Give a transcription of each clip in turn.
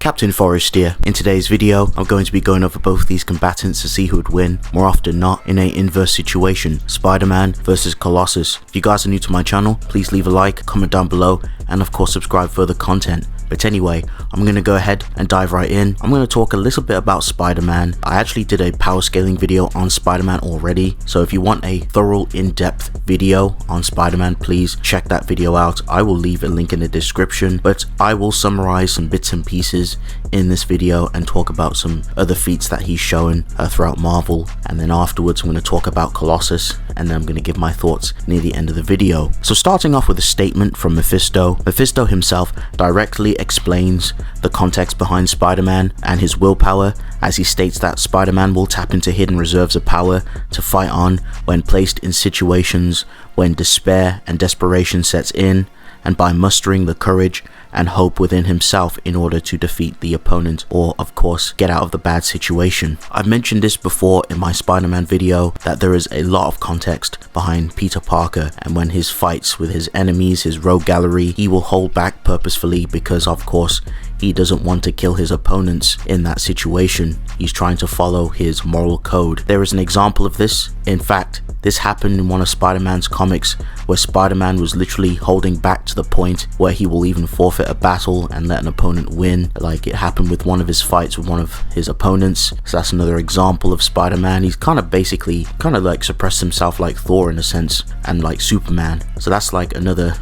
Captain Forrest here. In today's video, I'm going to be going over both these combatants to see who would win, more often not, in an inverse situation, Spider-Man versus Colossus. If you guys are new to my channel, please leave a like, comment down below, and of course subscribe for further content. But anyway, I'm going to go ahead and dive right in. I'm going to talk a little bit about Spider-Man. I actually did a power scaling video on Spider-Man already, so if you want a thorough in-depth video on Spider-Man, please check that video out. I will leave a link in the description, but I will summarize some bits and pieces in this video and talk about some other feats that he's shown throughout Marvel, and then afterwards I'm going to talk about Colossus, and then I'm going to give my thoughts near the end of the video. So starting off with a statement from Mephisto himself directly explains the context behind Spider-Man and his willpower, as he states that Spider-Man will tap into hidden reserves of power to fight on when placed in situations when despair and desperation sets in, and by mustering the courage and hope within himself in order to defeat the opponent, or of course get out of the bad situation. I've mentioned this before in my Spider-Man video, that there is a lot of context behind Peter Parker, and when his fights with his enemies, his rogue gallery, he will hold back purposefully because of course he doesn't want to kill his opponents in that situation. He's trying to follow his moral code. There is an example of this. In fact, this happened in one of Spider-Man's comics, where Spider-Man was literally holding back to the point where he will even forfeit a battle and let an opponent win, like it happened with one of his fights with one of his opponents. So that's another example of Spider-Man. He's kind of like suppressed himself like Thor in a sense, and like Superman. So that's like another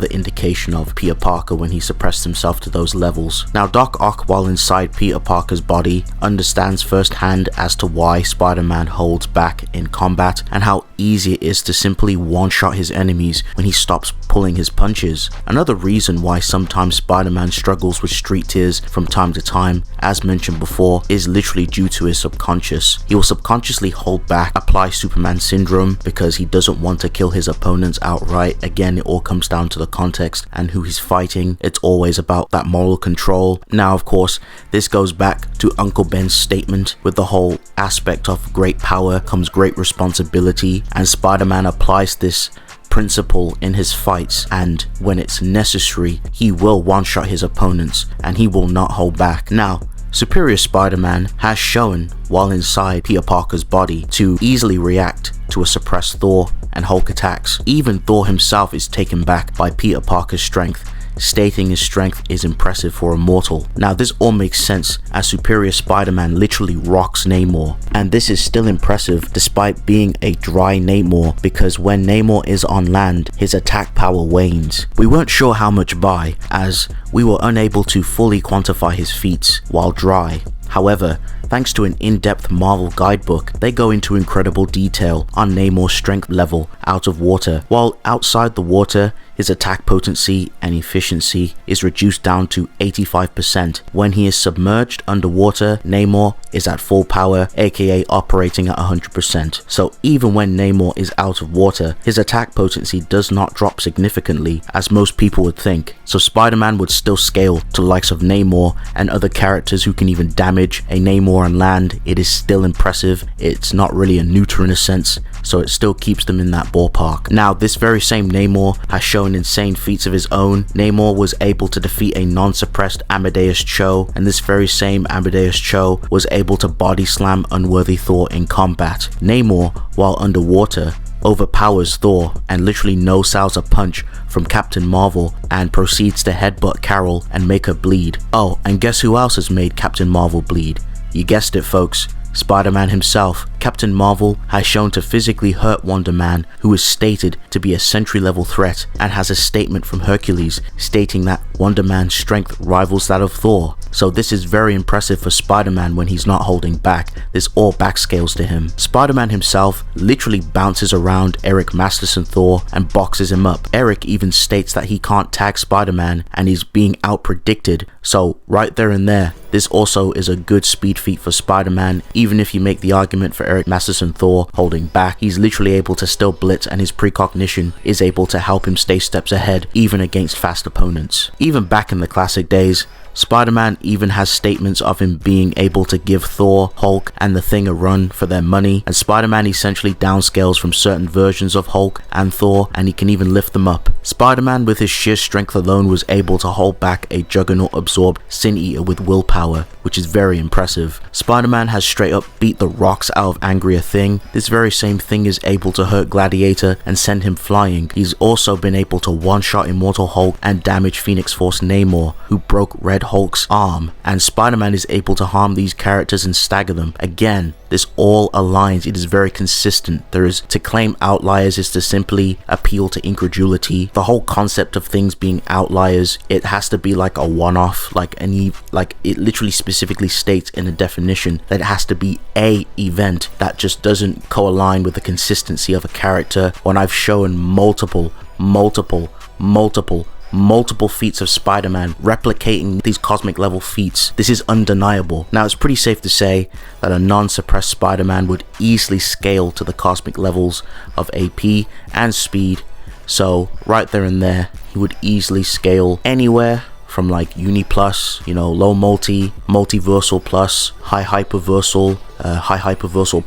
indication of Peter Parker when he suppressed himself to those levels. Now Doc Ock, while inside Peter Parker's body, understands firsthand as to why Spider-Man holds back in combat and how easy it is to simply one-shot his enemies when he stops pulling his punches. Another reason why sometimes Spider-Man struggles with street tears from time to time, as mentioned before, is literally due to his subconscious. He will subconsciously hold back, apply Superman syndrome, because he doesn't want to kill his opponents outright. Again, it all comes down to the context and who he's fighting. It's always about that moral control. Now of course, this goes back to Uncle Ben's statement with the whole aspect of great power comes great responsibility, and Spider-Man applies this principle in his fights, and when it's necessary he will one-shot his opponents and he will not hold back. Now Superior Spider-Man has shown, while inside Peter Parker's body, to easily react to a suppressed Thor and Hulk attacks. Even Thor himself is taken back by Peter Parker's strength, stating his strength is impressive for a mortal. Now this all makes sense, as Superior Spider-Man literally rocks Namor, and this is still impressive despite being a dry Namor, because when Namor is on land, his attack power wanes. We weren't sure how much by, as we were unable to fully quantify his feats while dry. However, thanks to an in-depth Marvel guidebook, they go into incredible detail on Namor's strength level out of water. While outside the water, his attack potency and efficiency is reduced down to 85%. When he is submerged underwater, Namor is at full power, aka operating at 100%. So even when Namor is out of water, his attack potency does not drop significantly as most people would think. So Spider-Man would still scale to the likes of Namor and other characters who can even damage a Namor on land. It is still impressive. It's not really a neuter in a sense, so it still keeps them in that ballpark. Now this very same Namor has shown insane feats of his own. Namor was able to defeat a non-suppressed Amadeus Cho, and this very same Amadeus Cho was able to body slam unworthy Thor in combat. Namor, while underwater, overpowers Thor and literally no-sells a punch from Captain Marvel and proceeds to headbutt Carol and make her bleed. Oh, and guess who else has made Captain Marvel bleed? You guessed it folks, Spider-Man himself. Captain Marvel has shown to physically hurt Wonder Man, who is stated to be a Sentry-level threat, and has a statement from Hercules stating that Wonder Man's strength rivals that of Thor. So this is very impressive for Spider-Man when he's not holding back. This all backscales to him. Spider-Man himself literally bounces around Eric Masterson Thor and boxes him up. Eric even states that he can't tag Spider-Man and he's being out-predicted. So right there and there, this also is a good speed feat for Spider-Man. Even if you make the argument for Eric Masterson Thor holding back, he's literally able to still blitz, and his precognition is able to help him stay steps ahead even against fast opponents. Even back in the classic days, Spider-Man even has statements of him being able to give Thor, Hulk, and the Thing a run for their money, and Spider-Man essentially downscales from certain versions of Hulk and Thor, and he can even lift them up. Spider-Man with his sheer strength alone was able to hold back a Juggernaut-absorbed Sin Eater with willpower, which is very impressive. Spider-Man has straight up beat the rocks out of Angrier Thing. This very same Thing is able to hurt Gladiator and send him flying. He's also been able to one-shot Immortal Hulk and damage Phoenix Force Namor, who broke Red Hulk's arm, and Spider-Man is able to harm these characters and stagger them. Again, this all aligns. It is very consistent. To claim outliers is to simply appeal to incredulity. The whole concept of things being outliers, it has to be like a one-off, like it literally specifically states in a definition that it has to be a event that just doesn't co-align with the consistency of a character. When I've shown multiple feats of Spider-Man replicating these cosmic level feats, this is undeniable. Now, it's pretty safe to say that a non-suppressed Spider-Man would easily scale to the cosmic levels of AP and speed. So right there and there, he would easily scale anywhere from like Uni Plus, low multi, multiversal plus, high hyperversal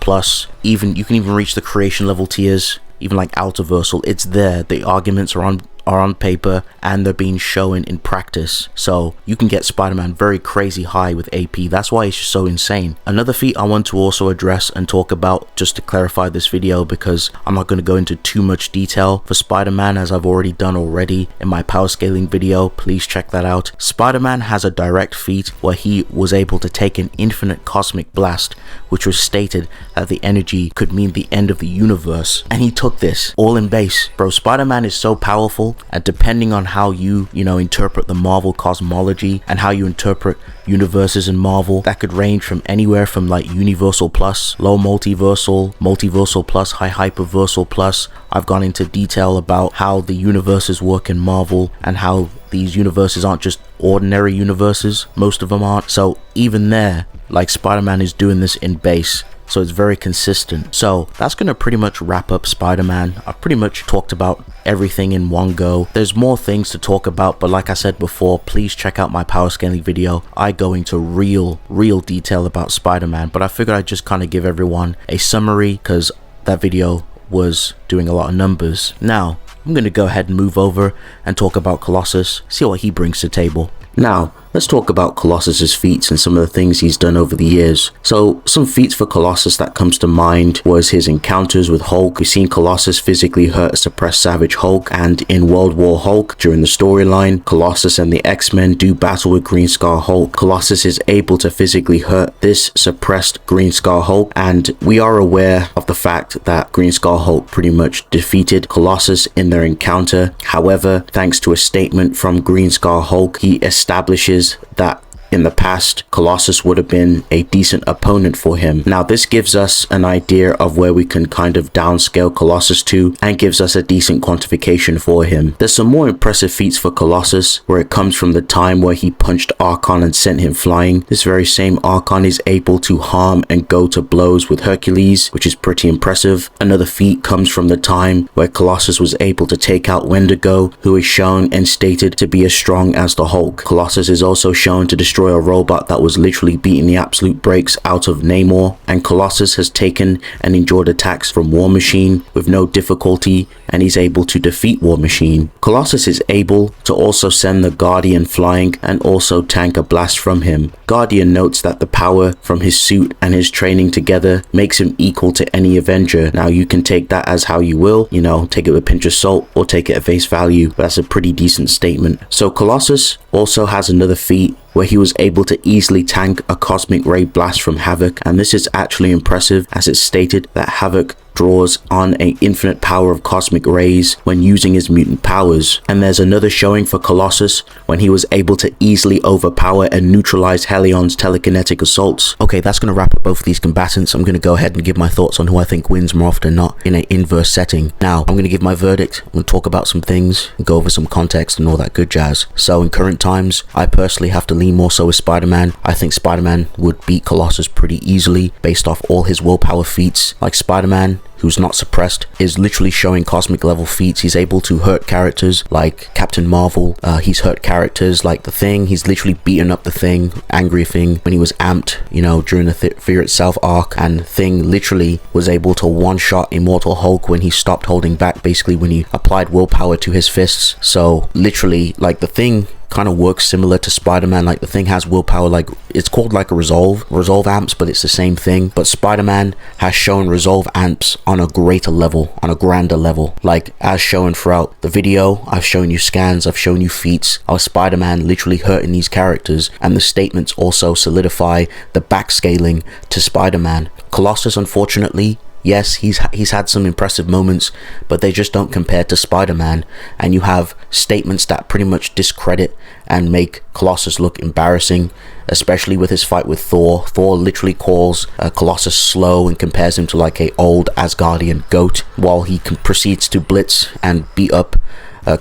plus. Even you can even reach the creation level tiers, even like Altiversal. It's there. The arguments are on paper and they're being shown in practice, so you can get Spider-Man very crazy high with AP. That's why it's just so insane. Another feat I want to also address and talk about, just to clarify this video, because I'm not going to go into too much detail for Spider-Man as I've already done in my power scaling video. Please check that out. Spider-Man has a direct feat where he was able to take an infinite cosmic blast, which was stated that the energy could mean the end of the universe, and he took this all in base. Bro, Spider-Man is so powerful, and depending on how you interpret the Marvel cosmology and how you interpret universes in Marvel, that could range from anywhere from like universal plus, low multiversal, multiversal plus, high hyperversal plus. I've gone into detail about how the universes work in Marvel and how these universes aren't just ordinary universes. Most of them aren't. So even there, like, Spider-Man is doing this in base, so it's very consistent. So that's going to pretty much wrap up Spider-Man. I've pretty much talked about everything in one go. There's more things to talk about, but like I said before, please check out my power scaling video. I go into real detail about Spider-Man, but I figured I'd just kind of give everyone a summary because that video was doing a lot of numbers. Now I'm going to go ahead and move over and talk about Colossus, see what he brings to the table. Now, let's talk about Colossus's feats and some of the things he's done over the years. So, some feats for Colossus that comes to mind was his encounters with Hulk. We've seen Colossus physically hurt a suppressed Savage Hulk, and in World War Hulk, during the storyline, Colossus and the X-Men do battle with Green Scar Hulk. Colossus is able to physically hurt this suppressed Green Scar Hulk, and we are aware of the fact that Green Scar Hulk pretty much defeated Colossus in their encounter. However, thanks to a statement from Green Scar Hulk, he establishes that in the past, Colossus would have been a decent opponent for him. Now, this gives us an idea of where we can kind of downscale Colossus to, and gives us a decent quantification for him. There's some more impressive feats for Colossus, where it comes from the time where he punched Archon and sent him flying. This very same Archon is able to harm and go to blows with Hercules, which is pretty impressive. Another feat comes from the time where Colossus was able to take out Wendigo, who is shown and stated to be as strong as the Hulk. Colossus is also shown to destroy a robot that was literally beating the absolute brakes out of Namor, and Colossus has taken and endured attacks from War Machine with no difficulty, and he's able to defeat War Machine. Colossus is able to also send the Guardian flying and also tank a blast from him. Guardian notes that the power from his suit and his training together makes him equal to any Avenger. Now, you can take that as how you will, take it with a pinch of salt or take it at face value, but that's a pretty decent statement. So Colossus also has another feat where he was able to easily tank a cosmic ray blast from Havoc, and this is actually impressive, as it's stated that Havoc draws on an infinite power of cosmic rays when using his mutant powers. And there's another showing for Colossus when he was able to easily overpower and neutralize Helion's telekinetic assaults. Okay, that's going to wrap up both of these combatants. I'm going to go ahead and give my thoughts on who I think wins more often than not in an inverse setting. Now, I'm going to give my verdict. I'm going to talk about some things, go over some context and all that good jazz. So in current times, I personally have to lean more so with Spider-Man. I think Spider-Man would beat Colossus pretty easily based off all his willpower feats. Like Spider-Man, who who's not suppressed, is literally showing cosmic level feats. He's able to hurt characters like Captain Marvel. He's hurt characters like the Thing. He's literally beaten up the Thing, Angry Thing, when he was amped, you know, during the Fear Itself arc. And Thing literally was able to one-shot Immortal Hulk when he stopped holding back, basically when he applied willpower to his fists. So literally, like, the Thing kind of works similar to Spider-Man. Like, the Thing has willpower, like, it's called like a resolve amps, but it's the same thing. But Spider-Man has shown resolve amps on a greater level, on a grander level. Like, as shown throughout the video, I've shown you scans, I've shown you feats of Spider-Man literally hurting these characters, and the statements also solidify the backscaling to Spider-Man. Colossus, unfortunately, yes, he's had some impressive moments, but they just don't compare to Spider-Man. And you have statements that pretty much discredit and make Colossus look embarrassing, especially with his fight with Thor. Thor literally calls Colossus slow and compares him to like a old Asgardian goat, while he proceeds to blitz and beat up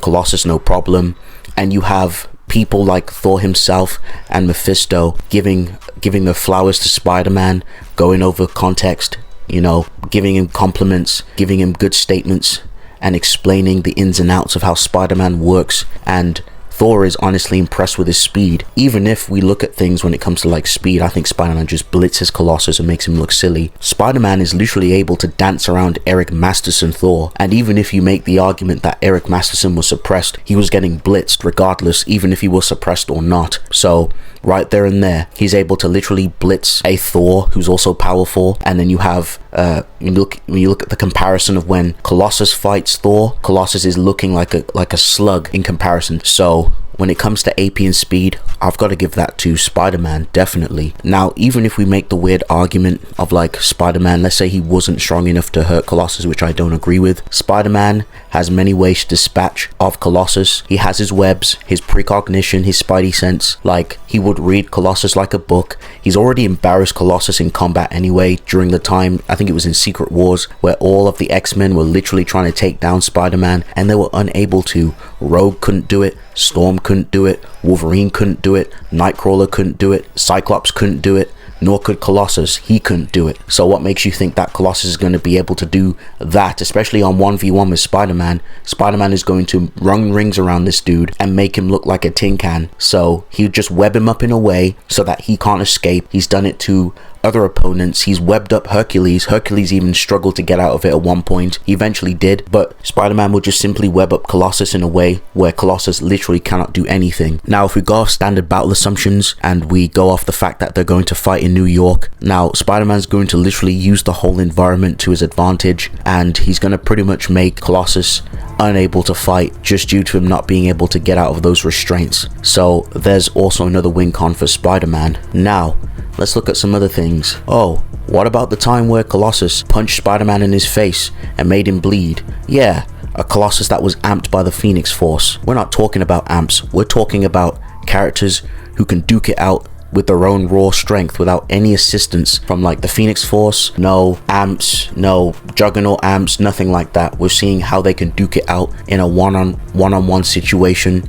Colossus no problem. And you have people like Thor himself and Mephisto giving their flowers to Spider-Man, going over context, you know, giving him compliments, giving him good statements, and explaining the ins and outs of how Spider-Man works. And Thor is honestly impressed with his speed. Even if we look at things when it comes to like speed, I think Spider-Man just blitzes Colossus and makes him look silly. Spider-Man is literally able to dance around Eric Masterson Thor. And even if you make the argument that Eric Masterson was suppressed, he was getting blitzed regardless, even if he was suppressed or not. So right there and there, he's able to literally blitz a Thor who's also powerful. And then you have when you look at the comparison of when Colossus fights Thor, Colossus is looking like a slug in comparison. So when it comes to AP and speed, I've got to give that to Spider-Man, definitely. Now, even if we make the weird argument of like Spider-Man, let's say he wasn't strong enough to hurt Colossus, which I don't agree with. Spider-Man has many ways to dispatch of Colossus. He has his webs, his precognition, his spidey sense. Like, he would read Colossus like a book. He's already embarrassed Colossus in combat anyway, during the time, I think it was in Secret Wars, where all of the X-Men were literally trying to take down Spider-Man, and they were unable to. Rogue couldn't do it, Storm couldn't do it, Wolverine couldn't do it, Nightcrawler couldn't do it, Cyclops couldn't do it, nor could Colossus. He couldn't do it. So what makes you think that Colossus is going to be able to do that, especially on 1v1 with Spider-Man? Spider-Man is going to run rings around this dude and make him look like a tin can. So he'll just web him up in a way so that he can't escape. He's done it to other opponents. He's webbed up Hercules. Hercules even struggled to get out of it at one point. He eventually did, but Spider-Man will just simply web up Colossus in a way where Colossus literally cannot do anything. Now, if we go off standard battle assumptions and we go off the fact that they're going to fight in New York, now Spider-Man's going to literally use the whole environment to his advantage, and he's going to pretty much make Colossus unable to fight just due to him not being able to get out of those restraints. So there's also another win con for Spider-Man. Now, let's look at some other things. Oh, what about the time where Colossus punched Spider-Man in his face and made him bleed? Yeah, a Colossus that was amped by the Phoenix Force. We're not talking about amps, we're talking about characters who can duke it out with their own raw strength without any assistance from like the Phoenix Force. No amps, no Juggernaut amps, nothing like that. We're seeing how they can duke it out in a one-on-one situation,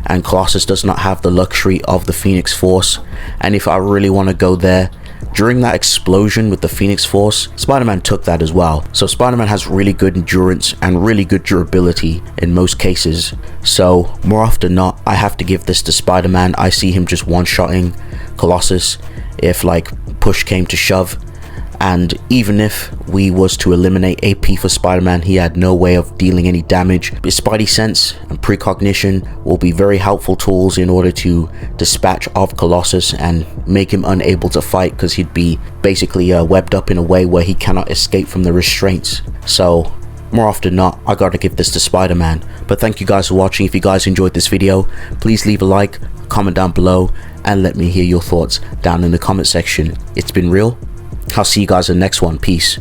and Colossus does not have the luxury of the Phoenix Force. And if I really want to go there, during that explosion with the Phoenix Force, Spider-Man took that as well. So Spider-Man has really good endurance and really good durability in most cases. So more often than not, I have to give this to Spider-Man. I see him just one-shotting Colossus if like push came to shove. And even if we was to eliminate AP for Spider-Man, he had no way of dealing any damage. His spidey sense and precognition will be very helpful tools in order to dispatch of Colossus and make him unable to fight, because he'd be basically webbed up in a way where he cannot escape from the restraints. So more often than not, I gotta give this to Spider-Man. But thank you guys for watching. If you guys enjoyed this video, please leave a like, comment down below, and let me hear your thoughts down in the comment section. It's been real. I'll see you guys in the next one. Peace.